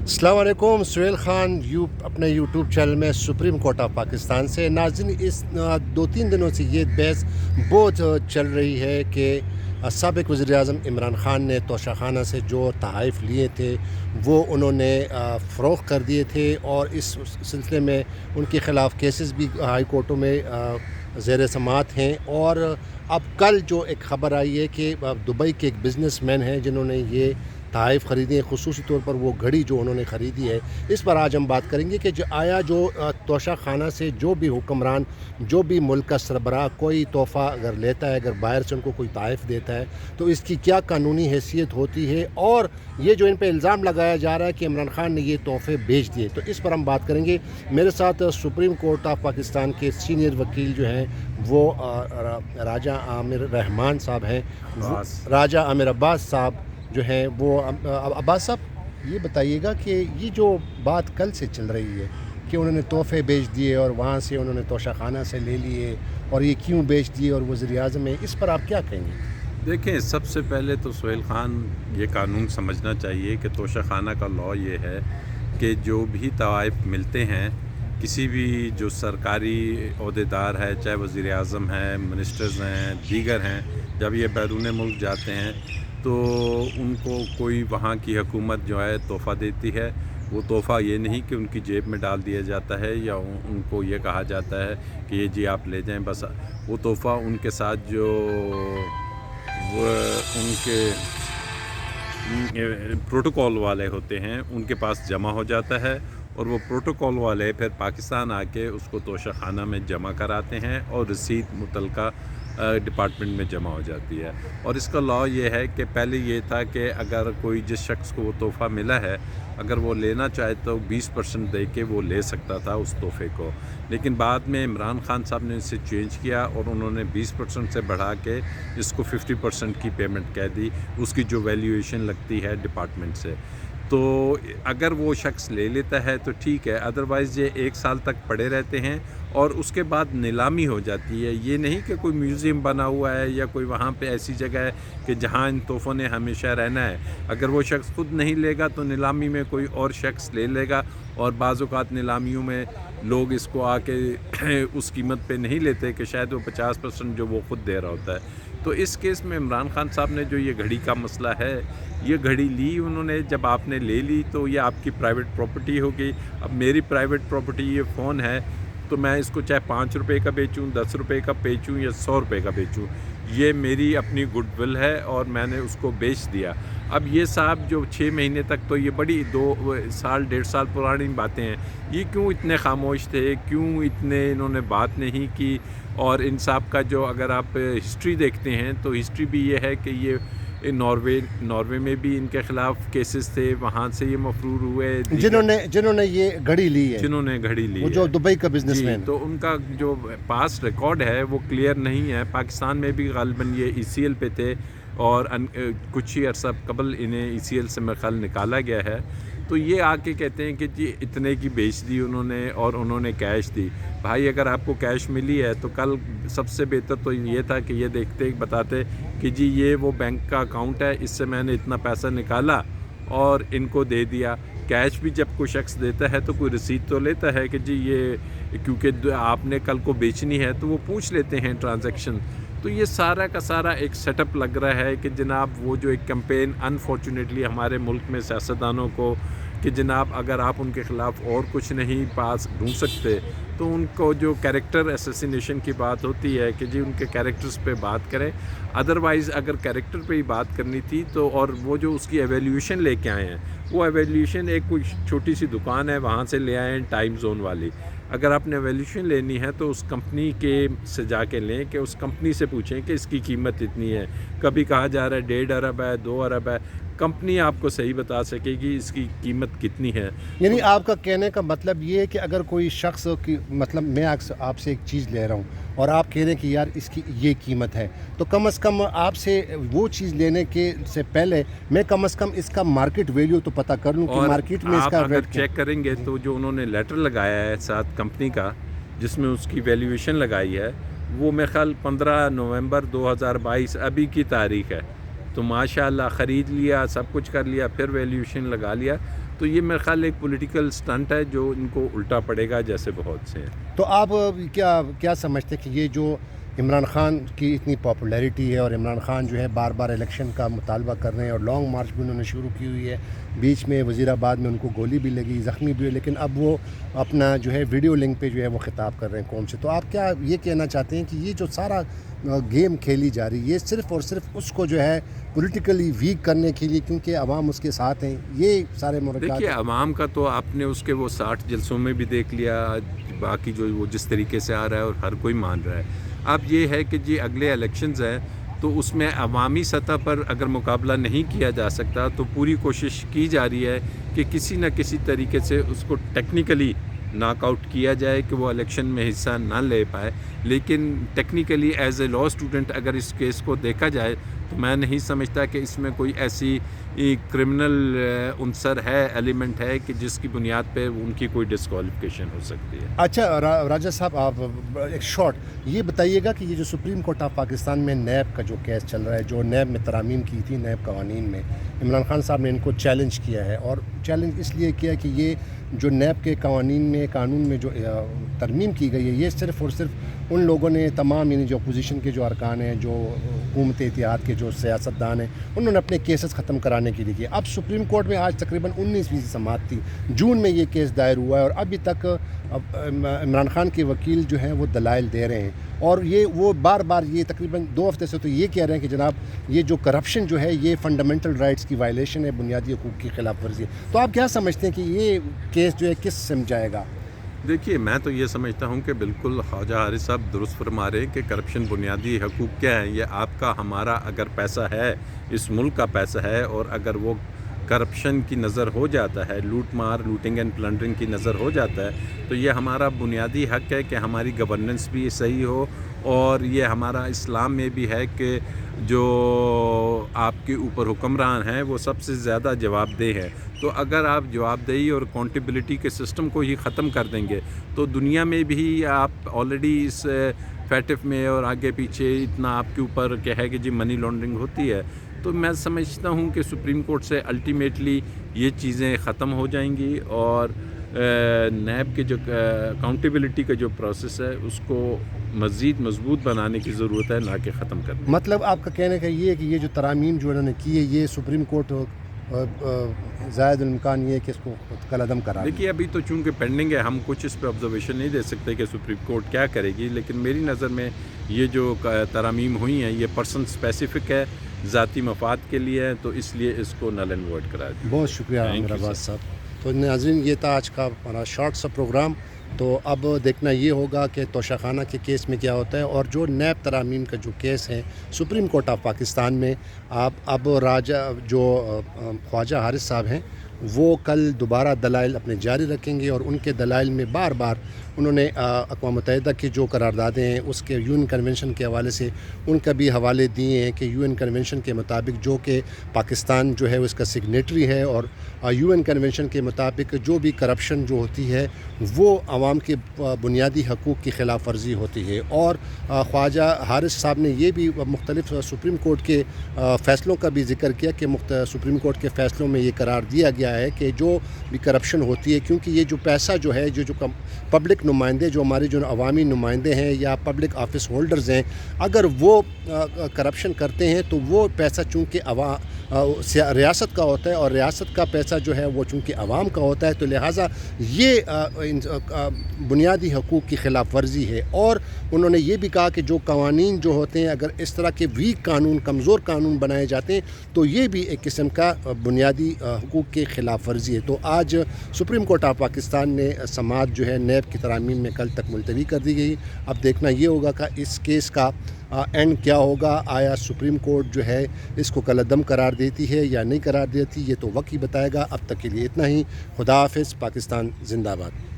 السلام علیکم، سہیل خان اپنے یوٹیوب چینل میں سپریم کورٹ آف پاکستان سے ناظرین، اس 2-3 دنوں سے یہ بحث بہت چل رہی ہے کہ سابق وزیر اعظم عمران خان نے توشہ خانہ سے جو تحائف لیے تھے وہ انہوں نے فروخت کر دیے تھے، اور اس سلسلے میں ان کے خلاف کیسز بھی ہائی کورٹوں میں زیر سماعت ہیں۔ اور اب کل جو ایک خبر آئی ہے کہ دبئی کے ایک بزنس مین ہیں جنہوں نے یہ تحائف خریدے ہیں، خصوصی طور پر وہ گھڑی جو انہوں نے خریدی ہے، اس پر آج ہم بات کریں گے کہ آیا جو توشہ خانہ سے جو بھی حکمران، جو بھی ملک کا سربراہ کوئی تحفہ اگر لیتا ہے، اگر باہر سے ان کو کوئی تحائف دیتا ہے تو اس کی کیا قانونی حیثیت ہوتی ہے، اور یہ جو ان پہ الزام لگایا جا رہا ہے کہ عمران خان نے یہ تحفے بیچ دیے، تو اس پر ہم بات کریں گے۔ میرے ساتھ سپریم کورٹ آف پاکستان کے سینئر وکیل جو ہیں وہ راجہ عامر رحمان صاحب ہیں، راجہ عامر عباس صاحب جو ہیں وہ۔ عباس صاحب، یہ بتائیے گا کہ یہ جو بات کل سے چل رہی ہے کہ انہوں نے تحفے بیچ دیے اور وہاں سے انہوں نے توشہ خانہ سے لے لیے، اور یہ کیوں بیچ دیے اور وزیر اعظم ہے، اس پر آپ کیا کہیں گے؟ دیکھیں، سب سے پہلے تو سہیل خان یہ قانون سمجھنا چاہیے کہ توشہ خانہ کا لاء یہ ہے کہ جو بھی تحائف ملتے ہیں کسی بھی جو سرکاری عہدیدار ہے، چاہے وزیر اعظم ہیں، منسٹرز ہیں، دیگر ہیں، جب یہ بیرون ملک جاتے ہیں تو ان کو کوئی وہاں کی حکومت جو ہے تحفہ دیتی ہے، وہ تحفہ یہ نہیں کہ ان کی جیب میں ڈال دیا جاتا ہے یا ان کو یہ کہا جاتا ہے کہ یہ جی آپ لے جائیں، بس وہ تحفہ ان کے ساتھ جو وہ ان کے پروٹوکول والے ہوتے ہیں ان کے پاس جمع ہو جاتا ہے، اور وہ پروٹوکول والے پھر پاکستان آ کے اس کو توشہ خانہ میں جمع کراتے ہیں اور رسید متعلقہ ڈپارٹمنٹ میں جمع ہو جاتی ہے۔ اور اس کا لاء یہ ہے کہ پہلے یہ تھا کہ اگر کوئی جس شخص کو وہ تحفہ ملا ہے اگر وہ لینا چاہے تو 20% دے کے وہ لے سکتا تھا اس تحفے کو، لیکن بعد میں عمران خان صاحب نے اسے چینج کیا اور انہوں نے 20% سے بڑھا کے اس کو 50% کی پیمنٹ کہہ دی، اس کی جو ویلیویشن لگتی ہے ڈپارٹمنٹ سے۔ تو اگر وہ شخص لے لیتا ہے تو ٹھیک ہے، ادروائز یہ 1 سال تک پڑے رہتے ہیں اور اس کے بعد نیلامی ہو جاتی ہے۔ یہ نہیں کہ کوئی میوزیم بنا ہوا ہے یا کوئی وہاں پہ ایسی جگہ ہے کہ جہاں ان تحفوں نے ہمیشہ رہنا ہے۔ اگر وہ شخص خود نہیں لے گا تو نیلامی میں کوئی اور شخص لے لے گا، اور بعض اوقات نیلامیوں میں لوگ اس کو آ کے اس قیمت پہ نہیں لیتے کہ شاید وہ 50% جو وہ خود دے رہا ہوتا ہے۔ تو اس کیس میں عمران خان صاحب نے جو یہ گھڑی کا مسئلہ ہے، یہ گھڑی لی انہوں نے، جب آپ نے لے لی تو یہ آپ کی پرائیویٹ پراپرٹی ہوگی۔ اب میری پرائیویٹ پراپرٹی یہ فون ہے تو میں اس کو چاہے 5 روپے کا بیچوں، 10 روپے کا بیچوں یا 100 روپے کا بیچوں، یہ میری اپنی گڈ ول ہے اور میں نے اس کو بیچ دیا۔ اب یہ صاحب جو 6 مہینے تک، تو یہ بڑی 2 سال 1.5 سال پرانی باتیں ہیں، یہ کیوں اتنے خاموش تھے، کیوں اتنے انہوں نے بات نہیں کی؟ اور ان صاحب کا جو اگر آپ ہسٹری دیکھتے ہیں تو ہسٹری بھی یہ ہے کہ یہ ناروے میں بھی ان کے خلاف کیسز تھے، وہاں سے یہ مفرور ہوئے، جنہوں نے یہ گھڑی لی ہے، جنہوں نے گھڑی لی وہ ہے، جو دبئی کا بزنس مین ہے، تو ان کا جو پاس ریکارڈ ہے وہ کلیئر نہیں ہے۔ پاکستان میں بھی غالباً یہ ECL پہ تھے اور کچھ ہی عرصہ قبل انہیں ECL سے میرے خیال نکالا گیا ہے۔ تو یہ آ کے کہتے ہیں کہ جی اتنے کی بیچ دی انہوں نے اور انہوں نے کیش دی۔ بھائی اگر آپ کو کیش ملی ہے تو کل سب سے بہتر تو یہ تھا کہ یہ دیکھتے بتاتے کہ جی یہ وہ بینک کا اکاؤنٹ ہے، اس سے میں نے اتنا پیسہ نکالا اور ان کو دے دیا۔ کیش بھی جب کوئی شخص دیتا ہے تو کوئی رسید تو لیتا ہے کہ جی یہ کیونکہ آپ نے کل کو بیچنی ہے تو وہ پوچھ لیتے ہیں ٹرانزیکشن۔ تو یہ سارا کا سارا ایک سیٹ اپ لگ رہا ہے کہ جناب وہ جو ایک کمپین انفارچونیٹلی ہمارے ملک میں سیاستدانوں کو کہ جناب اگر آپ ان کے خلاف اور کچھ نہیں پاس ڈھونڈ سکتے تو ان کو جو کیریکٹر اسیسینیشن کی بات ہوتی ہے کہ جی ان کے کیریکٹرز پہ بات کریں، ادروائز اگر کیریکٹر پہ ہی بات کرنی تھی تو، اور وہ جو اس کی ایویلیوشن لے کے آئے ہیں، وہ ایویلیوشن ایک کوئی چھوٹی سی دکان ہے وہاں سے لے آئے ہیں ٹائم زون والی۔ اگر آپ نے ایویلیوشن لینی ہے تو اس کمپنی کے سے جا کے لیں، کہ اس کمپنی سے پوچھیں کہ اس کی قیمت اتنی ہے۔ کبھی کہا جا رہا ہے 1.5 ارب ہے، 2 ارب ہے، کمپنی آپ کو صحیح بتا سکے گی اس کی قیمت کتنی ہے۔ یعنی آپ کا کہنے کا مطلب یہ ہے کہ اگر کوئی شخص کی، مطلب میں آپ سے ایک چیز لے رہا ہوں اور آپ کہہ رہے ہیں کہ یار اس کی یہ قیمت ہے، تو کم از کم آپ سے وہ چیز لینے کے سے پہلے میں کم از کم اس کا مارکیٹ ویلیو تو پتہ کر لوں کہ مارکیٹ میں اس کا آپ اگر ریٹ کیا ہے۔ چیک کریں گے تو جو انہوں نے لیٹر لگایا ہے ساتھ کمپنی کا جس میں اس کی ویلیویشن لگائی ہے، وہ میرے خیال 15 نومبر 2022 ابھی کی تاریخ ہے۔ تو ماشاءاللہ خرید لیا، سب کچھ کر لیا، پھر ویلیویشن لگا لیا۔ تو یہ میرے خیال ایک پولیٹیکل سٹنٹ ہے جو ان کو الٹا پڑے گا، جیسے بہت سے ہیں۔ تو آپ کیا سمجھتے ہیں کہ یہ جو عمران خان کی اتنی پاپولیرٹی ہے اور عمران خان جو ہے بار بار الیکشن کا مطالبہ کر رہے ہیں اور لانگ مارچ بھی انہوں نے شروع کی ہوئی ہے، بیچ میں وزیر آباد میں ان کو گولی بھی لگی، زخمی بھی ہوئے، لیکن اب وہ اپنا جو ہے ویڈیو لنک پہ جو ہے وہ خطاب کر رہے ہیں قوم سے، تو آپ کیا یہ کہنا چاہتے ہیں کہ یہ جو سارا گیم کھیلی جا رہی ہے یہ صرف اور صرف اس کو جو ہے پولیٹیکلی ویک کرنے کے لیے، کیونکہ عوام اس کے ساتھ ہیں، یہ سارے مرکزات؟ دیکھیے عوام کا تو آپ نے اس کے وہ 60 جلسوں میں بھی دیکھ لیا، باقی جو وہ جس طریقے سے آ رہا ہے اور ہر کوئی مان رہا ہے۔ اب یہ ہے کہ جی اگلے الیکشنز ہیں تو اس میں عوامی سطح پر اگر مقابلہ نہیں کیا جا سکتا تو پوری کوشش کی جا رہی ہے کہ کسی نہ کسی طریقے سے اس کو ٹیکنیکلی ناک آؤٹ کیا جائے کہ وہ الیکشن میں حصہ نہ لے پائے، لیکن technically as a law student اگر اس کیس کو دیکھا جائے تو میں نہیں سمجھتا کہ اس میں کوئی ایسی کرمنل عنصر ہے، ایلیمنٹ ہے کہ جس کی بنیاد پہ ان کی کوئی ڈسکوالیفیکیشن ہو سکتی ہے۔ اچھا راجہ صاحب، آپ ایک شارٹ یہ بتائیے گا کہ یہ جو سپریم کورٹ آف پاکستان میں نیب کا جو کیس چل رہا ہے، جو نیب میں ترامیم کی تھی، نیب قوانین میں عمران خان صاحب نے ان کو چیلنج کیا ہے، اور چیلنج اس لیے کیا کہ یہ جو نیب کے قانون میں جو ترمیم کی گئی ہے، یہ صرف اور صرف ان لوگوں نے تمام، یعنی جو اپوزیشن کے جو ارکان ہیں، جو حکومت اتحاد کے جو سیاستدان ہیں، انہوں نے اپنے کیسز ختم کرانے کے لیے کیا۔ اب سپریم کورٹ میں آج تقریباً 19 سماعت تھی، جون میں یہ کیس دائر ہوا ہے اور ابھی تک عمران خان کے وکیل جو ہیں وہ دلائل دے رہے ہیں، اور وہ بار بار یہ تقریباً 2 ہفتے سے تو یہ کہہ رہے ہیں کہ جناب یہ جو کرپشن جو ہے یہ فنڈامنٹل رائٹس کی وائلیشن ہے، بنیادی حقوق کی خلاف ورزی ہے۔ تو آپ کیا سمجھتے ہیں کہ یہ کیس جو ہے کس سمجھ جائے گا؟ دیکھیے میں تو یہ سمجھتا ہوں کہ بالکل خواجہ حارث صاحب درست فرما رہے ہیں کہ کرپشن بنیادی حقوق کیا ہے، یہ آپ کا ہمارا اگر پیسہ ہے، اس ملک کا پیسہ ہے، اور اگر وہ کرپشن کی نظر ہو جاتا ہے، لوٹنگ اینڈ پلنڈرنگ کی نظر ہو جاتا ہے، تو یہ ہمارا بنیادی حق ہے کہ ہماری گورننس بھی صحیح ہو، اور یہ ہمارا اسلام میں بھی ہے کہ جو آپ کے اوپر حکمران ہیں وہ سب سے زیادہ جواب دہ ہے۔ تو اگر آپ جواب دہی اور اکاؤنٹیبلٹی کے سسٹم کو ہی ختم کر دیں گے تو دنیا میں بھی آپ آلریڈی اس فیٹف میں اور آگے پیچھے اتنا آپ کے اوپر کہ ہے کہ جی منی لانڈرنگ ہوتی ہے، تو میں سمجھتا ہوں کہ سپریم کورٹ سے الٹیمیٹلی یہ چیزیں ختم ہو جائیں گی، اور نیب کے جو اکاؤنٹیبلٹی کا جو پروسیس ہے اس کو مزید مضبوط بنانے کی ضرورت ہے، نہ کہ ختم کرنے۔ مطلب آپ کا کہنے کا یہ ہے کہ یہ جو ترامیم جو انہوں نے کی ہے یہ سپریم کورٹ زائد الامکان یہ ہے کہ اس کو کالعدم کرا دے۔ دیکھیے ابھی تو چونکہ پینڈنگ ہے، ہم کچھ اس پہ آبزرویشن نہیں دے سکتے کہ سپریم کورٹ کیا کرے گی، لیکن میری نظر میں یہ جو ترامیم ہوئی ہیں یہ پرسن اسپیسیفک ہے، ذاتی مفاد کے لیے ہے، تو اس لیے اس کو نل اینڈ وائڈ کرا دیا۔ بہت شکریہ عامر عباس صاحب۔ تو ناظرین یہ تھا آج کا ہمارا شارٹ سا پروگرام، تو اب دیکھنا یہ ہوگا کہ توشہ خانہ کے کیس میں کیا ہوتا ہے، اور جو نیب ترامیم کا جو کیس ہے سپریم کورٹ آف پاکستان میں، اب خواجہ حارث صاحب ہیں وہ کل دوبارہ دلائل اپنے جاری رکھیں گے، اور ان کے دلائل میں بار بار انہوں نے اقوام متحدہ کی جو قراردادیں ہیں اس کے UN کنونشن کے حوالے سے ان کا بھی حوالے دیے ہیں کہ UN کنونشن کے مطابق جو کہ پاکستان جو ہے اس کا سگنیٹری ہے، اور UN کنونشن کے مطابق جو بھی کرپشن جو ہوتی ہے وہ عوام کے بنیادی حقوق کی خلاف ورزی ہوتی ہے، اور خواجہ حارث صاحب نے یہ بھی مختلف سپریم کورٹ کے فیصلوں کا بھی ذکر کیا کہ سپریم کورٹ کے فیصلوں میں یہ قرار دیا گیا ہے کہ جو بھی کرپشن ہوتی ہے، کیونکہ یہ جو پیسہ جو ہے جو پبلک نمائندے، جو ہمارے جو عوامی نمائندے ہیں یا پبلک آفس ہولڈرز ہیں، اگر وہ کرپشن کرتے ہیں تو وہ پیسہ چونکہ ریاست کا ہوتا ہے، اور ریاست کا پیسہ جو ہے وہ چونکہ عوام کا ہوتا ہے، تو لہٰذا یہ بنیادی حقوق کی خلاف ورزی ہے۔ اور انہوں نے یہ بھی کہا کہ جو قوانین جو ہوتے ہیں اگر اس طرح کے ویک قانون، کمزور قانون بنائے جاتے ہیں تو یہ بھی ایک قسم کا بنیادی حقوق کی خلاف ورزی ہے۔ تو آج سپریم کورٹ آف پاکستان نے سماعت جو ہے نیب کی ترامیم میں کل تک ملتوی کر دی گئی۔ اب دیکھنا یہ ہوگا کہ اس کیس کا اینڈ کیا ہوگا، آیا سپریم کورٹ جو ہے اس کو کالعدم قرار دیتی ہے یا نہیں قرار دیتی، یہ تو وقت ہی بتائے گا۔ اب تک کے لیے اتنا ہی، خدا حافظ، پاکستان زندہ باد۔